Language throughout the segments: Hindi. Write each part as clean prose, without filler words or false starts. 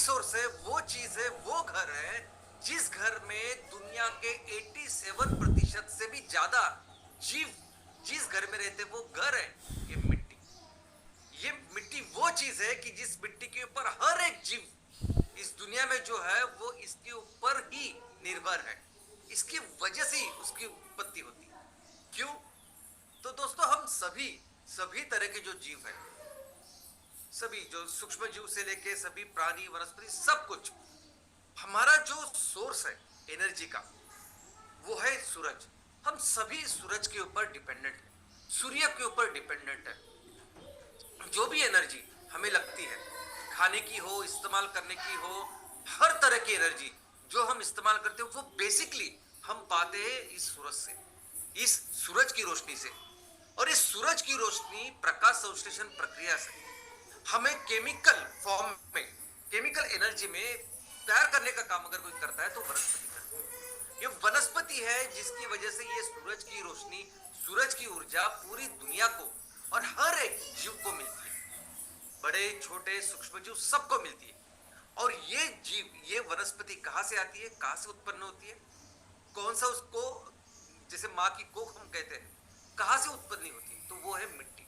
रिसोर्स है, वो चीज है, वो घर है जिस घर में दुनिया के 87% से भी ज्यादा जीव जिस घर में रहते वो घर है ये मिट्टी। ये मिट्टी वो चीज है कि जिस मिट्टी के ऊपर हर एक जीव इस दुनिया में जो है वो इसके ऊपर ही निर्भर है। इसकी वजह से ही उसकी उत्पत्ति होती है। क्यों? तो दोस्तों हम सभी सभी तरह के जो जीव हैं, सभी जो सूक्ष्म जीव से लेके सभी प्राणी वनस्पति सब कुछ, हमारा जो सोर्स है एनर्जी का वो है सूरज। हम सभी सूरज के ऊपर डिपेंडेंट है, सूर्य के ऊपर डिपेंडेंट है। जो भी एनर्जी हमें लगती है, खाने की हो, इस्तेमाल करने की हो, हर तरह की एनर्जी जो हम इस्तेमाल करते हैं वो बेसिकली हम पाते हैं इस सूरज से, इस सूरज की रोशनी से। और इस सूरज की रोशनी प्रकाश संश्लेषण प्रक्रिया से हमें केमिकल फॉर्म में, केमिकल एनर्जी में तैयार करने का काम अगर कोई करता है तो वनस्पति करती है। ये वनस्पति है जिसकी वजह से ये सूरज की रोशनी, सूरज की ऊर्जा पूरी दुनिया को और हर एक जीव को मिलती है, बड़े छोटे सूक्ष्म जीव सबको मिलती है। और ये जीव, ये वनस्पति कहां से आती है, कहां से उत्पन्न होती है, कौन सा उसको, जैसे माँ की कोख हम कहते हैं, कहां से उत्पत्ति होती है, तो वो है मिट्टी।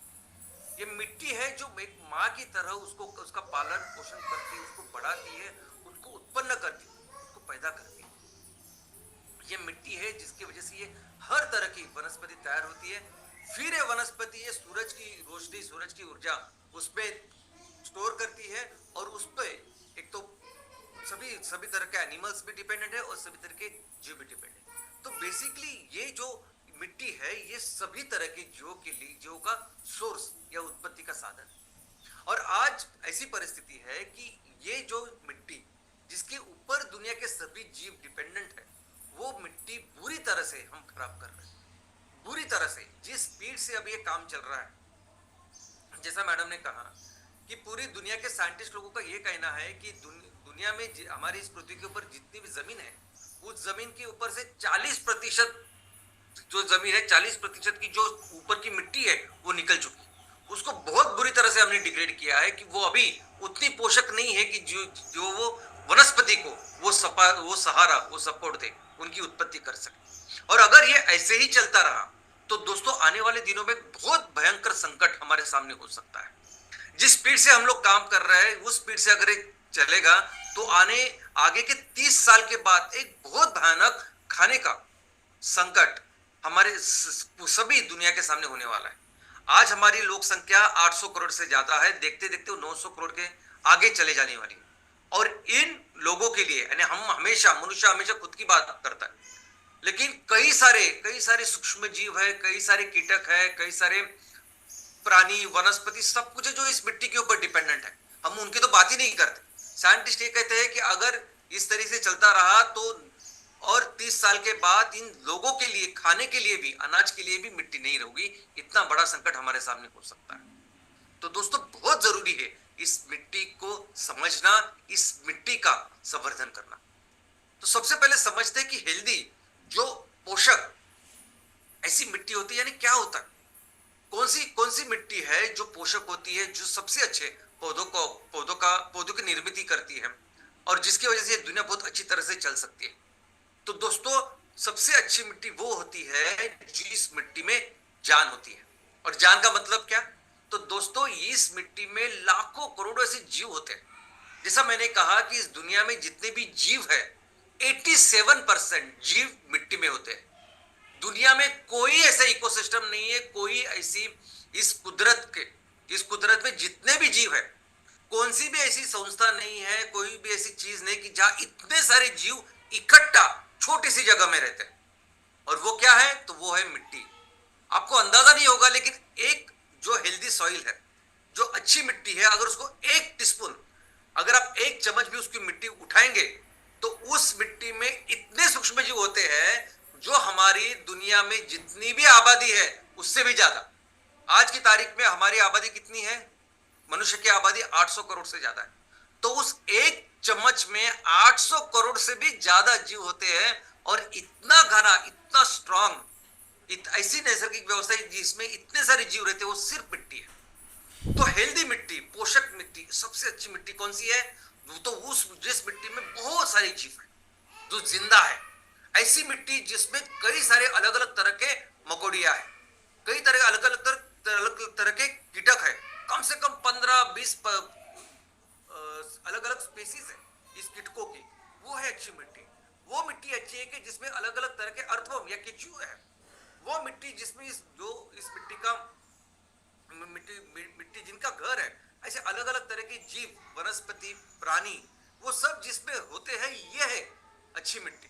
ये मिट्टी है जो एक माँ की तरह उसको, उसका पालन पोषण करती है, उसको बढ़ाती है, उसको उत्पन्न करती है, उसको पैदा करती है। ये मिट्टी है जिसकी वजह से ये हर तरह की वनस्पति तैयार होती है। फिर ये वनस्पति ये सूरज की रोशनी, सूरज की ऊर्जा उसपे स्टोर करती है और उस पे एक तो सभी तरह के एनिमल्स भी डिपेंडेंट है और सभी तरह के जीव भी डिपेंडेंट है। तो बेसिकली ये जो मिट्टी है ये सभी तरह के जीवों के लिए, जीवों का सोर्स या उत्पत्ति का साधन है। और आज ऐसी परिस्थिति है कि ये जो मिट्टी जिसके ऊपर दुनिया के सभी जीव डिपेंडेंट है, वो मिट्टी बुरी तरह से हम खराब कर रहे हैं, बुरी तरह से। जिस स्पीड से अब ये काम चल रहा है, जैसा मैडम ने कहा कि पूरी दुनिया के साइंटिस्ट लोगों का ये कहना है कि दुनिया में हमारी इस पृथ्वी के ऊपर जितनी भी जमीन है, उस जमीन के ऊपर से 40% जो जमीन है, 40% की जो ऊपर की मिट्टी है वो निकल चुकी है। उसको बहुत बुरी तरह से हमने डिग्रेड किया है कि वो अभी उतनी पोषक नहीं है कि जो वो वनस्पति को वो सहारा, वो सपोर्ट दे, उनकी उत्पत्ति कर सके। और अगर ये ऐसे ही चलता रहा तो दोस्तों आने वाले दिनों में बहुत भयंकर संकट हमारे सामने हो सकता है। जिस स्पीड से हम लोग काम कर रहे हैं उस स्पीड से अगर चलेगा तो आगे के 30 साल के बाद एक बहुत भयानक खाने का संकट हमारे सभी दुनिया के सामने होने वाला है। आज हमारी लोक संख्या 800 करोड़ से ज्यादा है, देखते देखते 900 करोड़ के आगे चले जाने वाली है। और इन लोगों के लिए, यानी मनुष्य हमेशा खुद की बात करता है, लेकिन कई सारे सूक्ष्म जीव है, कई सारे कीटक है, कई सारे प्राणी वनस्पति सब कुछ है जो इस मिट्टी के ऊपर डिपेंडेंट है। हम उनकी तो बात ही नहीं करते। साइंटिस्ट ये कहते हैं कि अगर इस तरीके से चलता रहा तो और 30 साल के बाद इन लोगों के लिए, खाने के लिए भी, अनाज के लिए भी मिट्टी नहीं रहेगी। इतना बड़ा संकट हमारे सामने हो सकता है। तो दोस्तों बहुत जरूरी है इस मिट्टी को समझना, इस मिट्टी का संवर्धन करना। तो सबसे पहले समझते हैं कि हेल्दी जो पोषक ऐसी मिट्टी होती है, यानी क्या होता है, कौन सी मिट्टी है जो पोषक होती है, जो सबसे अच्छे पौधों की निर्मित करती है और जिसकी वजह से दुनिया बहुत अच्छी तरह से चल सकती है। तो दोस्तों सबसे अच्छी मिट्टी वो होती है जिस मिट्टी में जान होती है। और जान का मतलब क्या? तो दोस्तों इस मिट्टी में लाखों करोड़ों ऐसे जीव होते हैं। जैसा मैंने कहा कि इस दुनिया में जितने भी जीव है 87% जीव मिट्टी में होते हैं। दुनिया में कोई ऐसा इकोसिस्टम नहीं है, कोई ऐसी इस कुदरत में जितने भी जीव है, कौन सी भी ऐसी संस्था नहीं है, कोई भी ऐसी चीज नहीं कि जहां इतने सारे जीव इकट्ठा छोटी सी जगह में रहते हैं। और वो क्या है? तो वो है मिट्टी। आपको अंदाजा नहीं होगा, लेकिन एक जो हेल्दी सॉइल है, जो अच्छी मिट्टी है, अगर उसको 1 टीस्पून, अगर आप 1 चम्मच भी उसकी मिट्टी उठाएंगे तो उस मिट्टी में इतने सूक्ष्म जीव होते हैं जो हमारी दुनिया में जितनी भी आबादी है उससे भी ज्यादा। आज की तारीख में हमारी आबादी कितनी है? मनुष्य की आबादी 800 करोड़ से ज्यादा है। तो उस 1 चम्मच में 800 करोड़ से भी ज्यादा जीव होते हैं। और इतना घना, इतना स्ट्रांग, ऐसी नैसर्गिक व्यवस्था जिसमें इतने सारे जीव रहते हैं, वो सिर्फ मिट्टी है। तो हेल्दी मिट्टी, पोषक मिट्टी, सबसे अच्छी मिट्टी कौन सी है? तो उस जिस मिट्टी में बहुत सारे जीव है जो जिंदा है, ऐसी मिट्टी जिसमें कई सारे अलग अलग तरह के मकोड़िया है, कई तरह अलग तरह के कीटक है, कम से कम 15-20 अलग अलग स्पेसीज है इस कीटकों की, वो है अच्छी मिट्टी। वो मिट्टी अच्छी है कि जिसमें अलग अलग तरह के अर्थवर्म या केचुए है। वो मिट्टी जिसमें इस मिट्टी का मिट्टी मिट्टी जिनका घर है, ऐसे अलग अलग तरह के जीव, वनस्पति, प्राणी, वो सब जिसमें होते हैं, ये है अच्छी मिट्टी।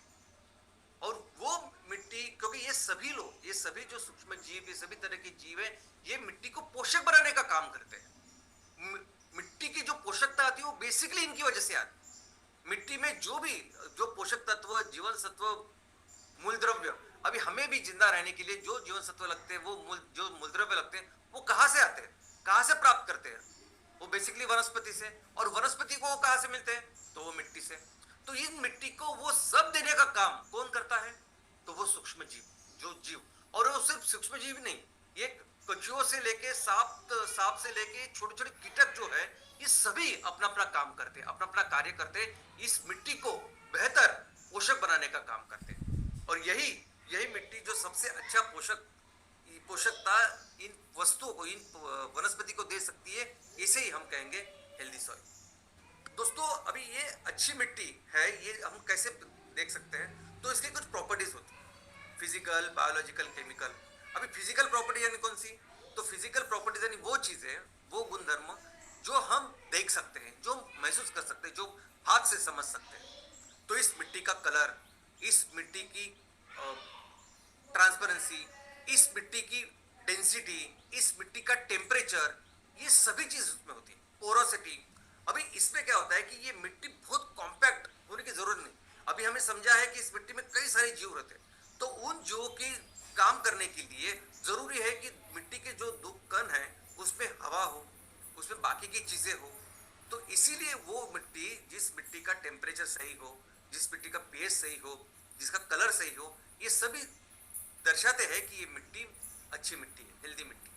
और वो मिट्टी, क्योंकि ये सभी जो सूक्ष्म जीव, ये सभी तरह के जीव है, ये मिट्टी को पोषक बनाने का काम करते हैं। मिट्टी की जो पोषकता आती है वो बेसिकली इनकी वजह से आती है। मिट्टी में जो पोषक तत्व, जीवन सत्व, मूल द्रव्य, अभी हमें भी जिंदा रहने के लिए जो जीवन सत्व लगते हैं, जो मूल द्रव्य लगते हैं, वो कहां से आते हैं, कहां से प्राप्त करते हैं? वो बेसिकली वनस्पति से। और वनस्पति को वो कहां से मिलते हैं? तो वो मिट्टी से। तो इन मिट्टी को वो सब देने का काम कौन करता है? तो वो सूक्ष्म जीव, जो जीव। और वो सिर्फ सूक्ष्म जीव नहीं, ये कछुओं से लेके सांप से लेके छोटे छोटे कीटक जो है, ये सभी अपना अपना काम करते हैं, अपना अपना कार्य करते हैं, इस मिट्टी को बेहतर पोषक बनाने का काम करते हैं। और यही मिट्टी जो सबसे अच्छा पोषकता इन वस्तुओं को, इन वनस्पति को दे सकती है, इसे ही हम कहेंगे हेल्दी सॉइल। दोस्तों, अभी ये अच्छी मिट्टी है, ये हम कैसे देख सकते हैं? तो इसकी कुछ प्रॉपर्टीज होती है, फिजिकल, बायोलॉजिकल, केमिकल। अभी फिजिकल प्रॉपर्टी यानी कौन सी? तो फिजिकल प्रॉपर्टीज यानी वो चीजें, वो गुणधर्म जो हम देख सकते हैं, जो महसूस कर सकते हैं, जो हाथ से समझ सकते हैं। तो इस मिट्टी का कलर, इस मिट्टी की ट्रांसपेरेंसी, इस मिट्टी की डेंसिटी, इस मिट्टी का टेम्परेचर, ये सभी चीज उसमें होती है। पोरोसिटी। अभी इसमें क्या होता है कि ये मिट्टी बहुत कॉम्पैक्ट होने की जरूरत नहीं। अभी हमें समझा है कि इस मिट्टी में कई सारे जीव रहते हैं, तो उन जीवों की काम करने के लिए जरूरी है कि मिट्टी के जो दो कण है उसमें हवा हो, उसमें बाकी की चीजें हो। तो इसीलिए वो मिट्टी, जिस मिट्टी का टेम्परेचर सही हो, जिस मिट्टी का पीएच सही हो, जिसका कलर सही हो, ये सभी दर्शाते हैं कि ये मिट्टी अच्छी मिट्टी है, हेल्दी मिट्टी।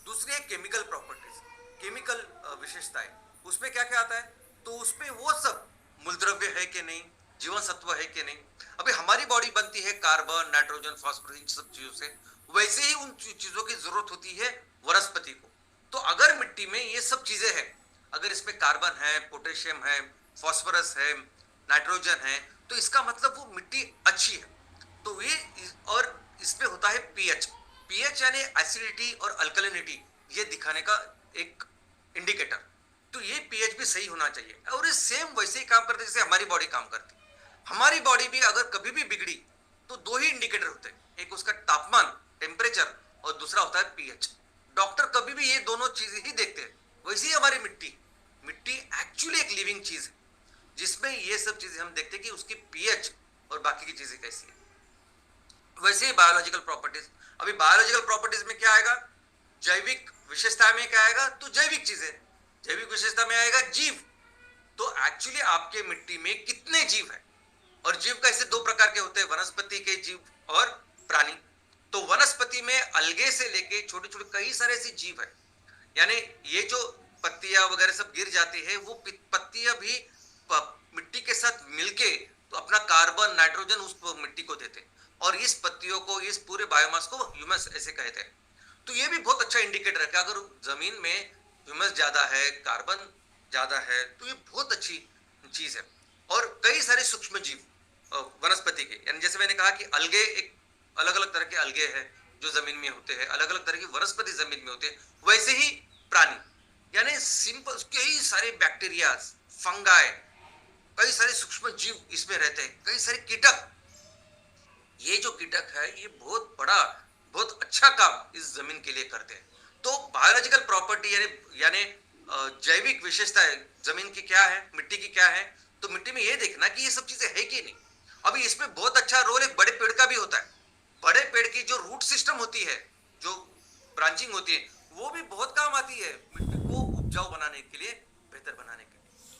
दूसरी है केमिकल प्रॉपर्टीज, केमिकल विशेषताएं। उसमें क्या क्या आता है? तो उसमें वो सब मूलद्रव्य है कि नहीं, जीवन सत्व है कि नहीं। अभी हमारी बॉडी बनती है कार्बन, नाइट्रोजन, फास्फोरस, इन सब चीजों से, वैसे ही उन चीजों की जरूरत होती है वनस्पति को। तो अगर मिट्टी में ये सब चीजें हैं, अगर इसमें कार्बन है, पोटेशियम है, फास्फोरस है, नाइट्रोजन है, तो इसका मतलब वो मिट्टी अच्छी है। तो ये, और इसमें होता है पीएच। पीएच यानी एसिडिटी और अल्कलिनिटी, ये दिखाने का एक इंडिकेटर। तो ये पीएच भी सही होना चाहिए। और ये सेम वैसे ही काम करते हैं जैसे हमारी बॉडी काम करती है। हमारी बॉडी भी अगर कभी भी बिगड़ी तो दो ही इंडिकेटर होते हैं, एक उसका तापमान, टेम्परेचर, और दूसरा होता है पीएच। डॉक्टर कभी भी ये दोनों चीजें ही देखते हैं। वैसे ही हमारी मिट्टी एक्चुअली एक लिविंग चीज है, जिसमें ये सब चीजें हम देखते हैं कि उसकी पीएच और बाकी की चीजें कैसी है। वैसे ही बायोलॉजिकल प्रॉपर्टीज। अभी बायोलॉजिकल प्रॉपर्टीज में क्या आएगा? जैविक विशेषता में क्या आएगा? तो जैविक चीजें। जैविक विशेषता में आएगा जीव। तो एक्चुअली आपके मिट्टी में कितने जीव है? और जीव कैसे दो प्रकार के होते हैं, वनस्पति के जीव और प्राणी। तो वनस्पति में अलगे से लेके छोटे छोटे कई सारे ऐसे जीव है, यानी ये जो पत्तियां वगैरह सब गिर जाती है, वो पत्तियां भी मिट्टी के साथ मिलके तो अपना कार्बन, नाइट्रोजन उस मिट्टी को देते हैं, और इस पत्तियों को, इस पूरे बायोमास को ह्यूमस ऐसे कहते हैं। तो ये भी बहुत अच्छा इंडिकेटर है कि अगर जमीन में ह्यूमस ज्यादा है, कार्बन ज्यादा है, तो ये बहुत अच्छी चीज है। और कई सारे सूक्ष्म जीव वनस्पति के, यानी जैसे मैंने कहा कि अलगे, एक अलग अलग तरह के अलगे हैं जो जमीन में होते हैं, अलग अलग तरह की वनस्पति जमीन में होते हैं, वैसे ही प्राणी, यानी सिंपल कई सारे बैक्टीरिया, फंगाई, कई सारे सूक्ष्म जीव इसमें रहते हैं, कई सारे कीटक। ये जो कीटक है, ये बहुत बड़ा, बहुत अच्छा काम इस जमीन के लिए करते हैं। तो बायोलॉजिकल प्रॉपर्टी यानी जैविक विशेषताएं जमीन की क्या है, मिट्टी की क्या है, तो मिट्टी में ये देखना कि ये सब चीजें है कि नहीं। अभी इसमें बहुत अच्छा रोल एक बड़े पेड़ का भी होता है। बड़े पेड़ की जो रूट सिस्टम होती है, जो ब्रांचिंग होती है, वो भी बहुत काम आती है मिट्टी को उपजाऊ बनाने के लिए, बेहतर बनाने के लिए।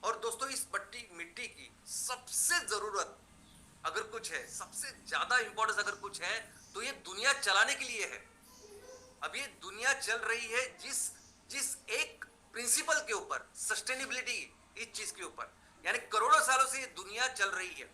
और दोस्तों, इस मिट्टी की सबसे जरूरत अगर कुछ है, सबसे ज्यादा इंपॉर्टेंस अगर कुछ है, तो ये दुनिया चलाने के लिए है। अब ये दुनिया चल रही है जिस जिस एक प्रिंसिपल के ऊपर, सस्टेनेबिलिटी, इस चीज के ऊपर। यानी करोड़ों सालों से ये दुनिया चल रही है,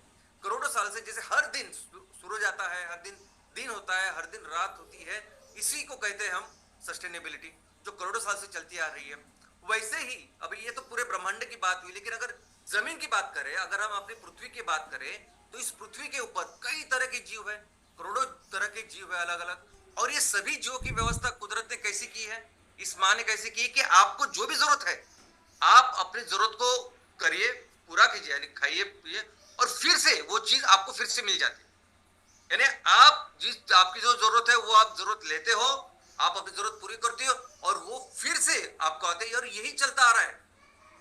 करोड़ों सालों से। जैसे हर दिन सूरज आता है, हर दिन दिन होता है, हर दिन रात होती है, इसी को कहते हैं हम सस्टेनेबिलिटी, जो करोड़ों साल से चलती आ रही है। वैसे ही अभी ये तो पूरे ब्रह्मांड की बात हुई, लेकिन अगर जमीन की बात करें, अगर हम अपनी पृथ्वी की बात करें, तो इस पृथ्वी के ऊपर कई तरह के जीव है, करोड़ों तरह के जीव है अलग अलग। और ये सभी जीवों की व्यवस्था कुदरत ने कैसी की है, इस माँ ने कैसे की है कि आपको जो भी जरूरत है आप अपनी जरूरत को करिए, पूरा कीजिए, यानी खाइए पिए, और फिर से वो चीज आपको फिर से मिल जाती है। यानी आप जिस आपकी जो जरूरत है वो आप जरूरत लेते हो, आप अपनी जरूरत पूरी करते हो, और वो फिर से आपको आते हैं। और यही चलता आ रहा है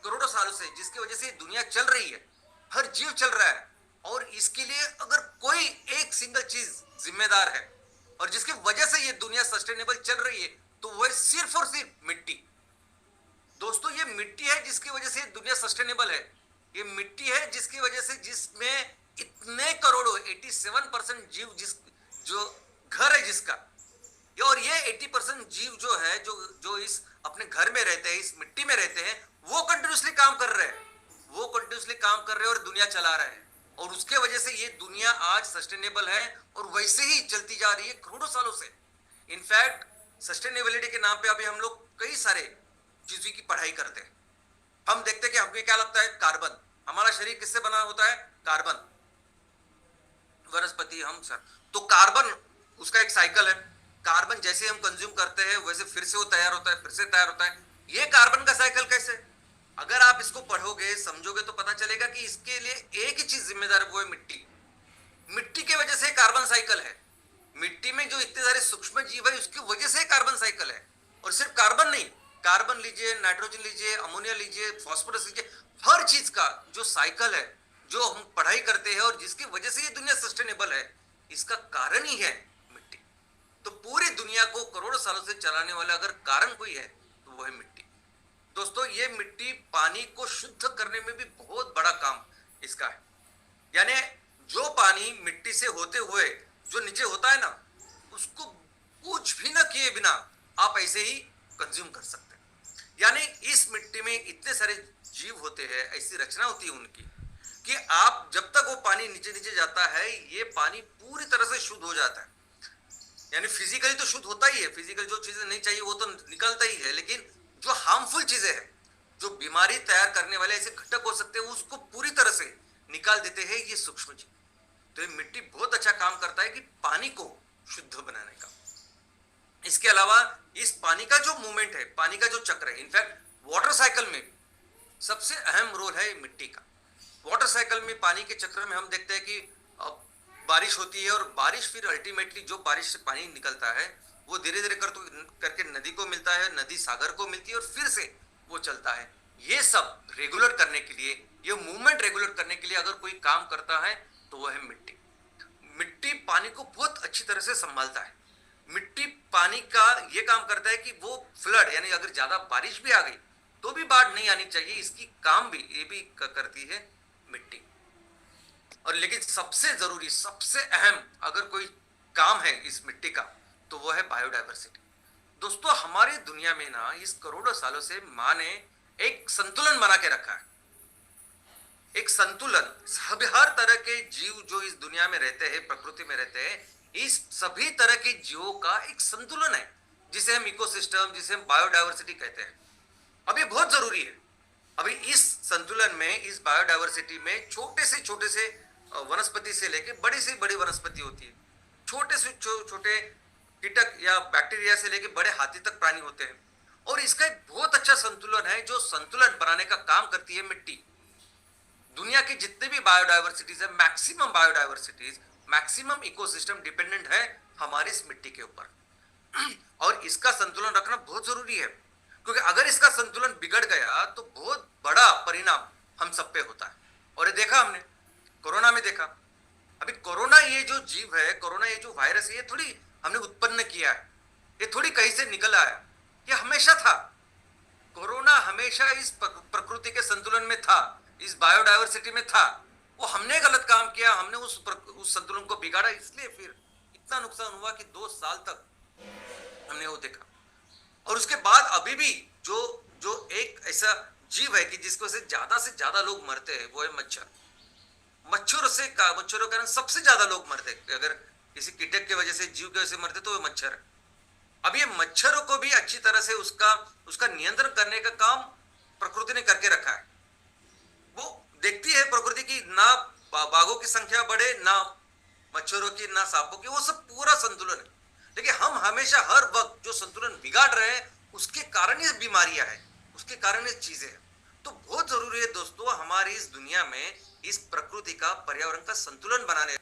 करोड़ों सालों से, जिसकी वजह से दुनिया चल रही है, हर जीव चल रहा है। और इसके लिए अगर कोई एक सिंगल चीज जिम्मेदार है और जिसकी वजह से ये दुनिया सस्टेनेबल चल रही है, तो वह सिर्फ और सिर्फ मिट्टी। दोस्तों, ये मिट्टी है जिसकी वजह से दुनिया सस्टेनेबल है। ये मिट्टी है जिसकी वजह से, जिसमें इतने करोड़ों 87% जीव, जिस जो घर है जिसका, और ये 80% जीव जो है, जो जो इस अपने घर में रहते हैं, इस मिट्टी में रहते हैं, वो कंटिन्यूसली काम कर रहे हैं, वो कंटिन्यूसली काम कर रहे हैं और दुनिया चला रहे हैं। और उसके वजह से ये दुनिया आज सस्टेनेबल है और वैसे ही चलती जा रही है करोड़ों सालों से। इनफैक्ट सस्टेनेबिलिटी के नाम पे अभी हम लोग कई सारे चीजों की पढ़ाई करते हैं। हम देखते हैं कि हमें क्या लगता है, कार्बन। हमारा शरीर किससे बना होता है? कार्बन, वनस्पति, हम सर। तो कार्बन, उसका एक साइकिल है। कार्बन जैसे हम कंज्यूम करते हैं वैसे फिर से वो तैयार होता है, फिर से तैयार होता है। ये कार्बन का साइकिल कैसे? अगर आप इसको पढ़ोगे, समझोगे, तो पता चलेगा कि इसके लिए एक ही चीज जिम्मेदार है, वो है मिट्टी। मिट्टी की वजह से कार्बन साइकिल है। मिट्टी में जो इतने सारे सूक्ष्म जीव है, उसकी वजह से कार्बन साइकिल है। और सिर्फ कार्बन नहीं, कार्बन लीजिए, नाइट्रोजन लीजिए, अमोनिया लीजिए, फास्फोरस लीजिए, हर चीज का जो साइकिल है, जो हम पढ़ाई करते हैं और जिसकी वजह से ये दुनिया सस्टेनेबल है, इसका कारण ही है मिट्टी। तो पूरी दुनिया को करोड़ों सालों से चलाने वाला अगर कारण कोई है तो वो है मिट्टी। दोस्तों, ये मिट्टी पानी को शुद्ध करने में भी बहुत बड़ा काम इसका है। यानी जो पानी मिट्टी से होते हुए जो नीचे होता है ना, उसको कुछ भी ना किए बिना आप ऐसे ही कंज्यूम कर सकते हैं। यानी इस मिट्टी में इतने सारे जीव होते हैं, ऐसी रचना होती है उनकी, कि आप जब तक वो पानी नीचे नीचे जाता है, ये पानी पूरी तरह से शुद्ध हो जाता है। यानी फिजिकली तो शुद्ध होता ही है, फिजिकल जो चीजें नहीं चाहिए वो तो निकलता ही है, लेकिन जो हार्मफुल चीजें हैं, जो बीमारी तैयार करने वाले ऐसे घटक हो सकते हैं, उसको पूरी तरह से निकाल देते हैं ये सूक्ष्म जीव। तो ये मिट्टी बहुत अच्छा काम करता है कि पानी को शुद्ध बनाने का। इसके अलावा इस पानी का जो मूवमेंट है, पानी का जो चक्र है, इनफैक्ट वाटर साइकिल में सबसे अहम रोल है मिट्टी का। वाटर साइकिल में, पानी के चक्र में हम देखते हैं कि बारिश होती है, और बारिश फिर अल्टीमेटली जो बारिश से पानी निकलता है वो धीरे धीरे करके नदी को मिलता है, नदी सागर को मिलती है, और फिर से वो चलता है। ये सब रेगुलर करने के लिए, ये मूवमेंट रेगुलर करने के लिए अगर कोई काम करता है तो वो है मिट्टी। मिट्टी पानी को बहुत अच्छी तरह से संभालता है। मिट्टी पानी का ये काम करता है कि वो फ्लड, यानी अगर ज्यादा बारिश भी आ गई तो भी बाढ़ नहीं आनी चाहिए, इसकी काम भी ये भी करती है मिट्टी। और लेकिन सबसे जरूरी, सबसे अहम अगर कोई काम है इस मिट्टी का, तो वो है बायोडायवर्सिटी। दोस्तों, हमारी दुनिया में ना इस करोड़ों सालों से माँ ने एक संतुलन बना के रखा है। एक संतुलन, हर तरह के जीव जो इस दुनिया में रहते हैं, प्रकृति में रहते हैं, इस सभी तरह के जीवों का एक संतुलन है, जिसे हम इकोसिस्टम, जिसे हम बायोडायवर्सिटी कहते हैं। अब ये बहुत जरूरी है। अभी इस संतुलन में, इस बायोडायवर्सिटी में छोटे से वनस्पति से लेके बड़ी से बड़ी वनस्पति होती है, छोटे से छोटे कीटक या बैक्टीरिया से लेके बड़े हाथी तक प्राणी होते हैं। और इसका एक बहुत अच्छा संतुलन है, जो संतुलन बनाने का काम करती है मिट्टी। दुनिया की जितने भी बायोडायवर्सिटीज है, मैक्सिमम बायोडायवर्सिटीज, मैक्सिमम इकोसिस्टम डिपेंडेंट है हमारी इस मिट्टी के ऊपर। और इसका संतुलन रखना बहुत जरूरी है, क्योंकि अगर इसका संतुलन बिगड़ गया तो बहुत बड़ा परिणाम हम सब पे होता है। और ये देखा हमने कोरोना में देखा। अभी कोरोना, ये जो जीव है, कोरोना ये जो वायरस है, ये थोड़ी हमने उत्पन्न किया है, ये थोड़ी कहीं से निकल आया, ये हमेशा था। कोरोना हमेशा इस प्रकृति के संतुलन में था, इस बायोडायवर्सिटी में था। वो हमने गलत काम किया, हमने उस संतुलन को बिगाड़ा, इसलिए फिर इतना नुकसान हुआ कि 2 साल तक हमने वो देखा। और उसके बाद अभी भी जो जो एक ऐसा जीव है कि जिसको से ज्यादा लोग मरते हैं, वो है मच्छर। मच्छरों के कारण सबसे ज्यादा लोग मरते हैं। अगर किसी कीटक की वजह से, जीव की वजह से मरते तो वो मच्छर है। अब ये मच्छरों को भी अच्छी तरह से उसका उसका नियंत्रण करने का काम प्रकृति ने करके रखा है। वो देखती है प्रकृति की, ना बाघों की संख्या बढ़े, ना मच्छरों की, ना सांपों की, वो सब पूरा संतुलन है। लेकिन हम हमेशा हर वक्त जो संतुलन बिगाड़ रहे हैं, उसके कारण ये बीमारियां हैं, उसके कारण ये चीजें हैं। तो बहुत जरूरी है दोस्तों, हमारी इस दुनिया में इस प्रकृति का, पर्यावरण का संतुलन बनाने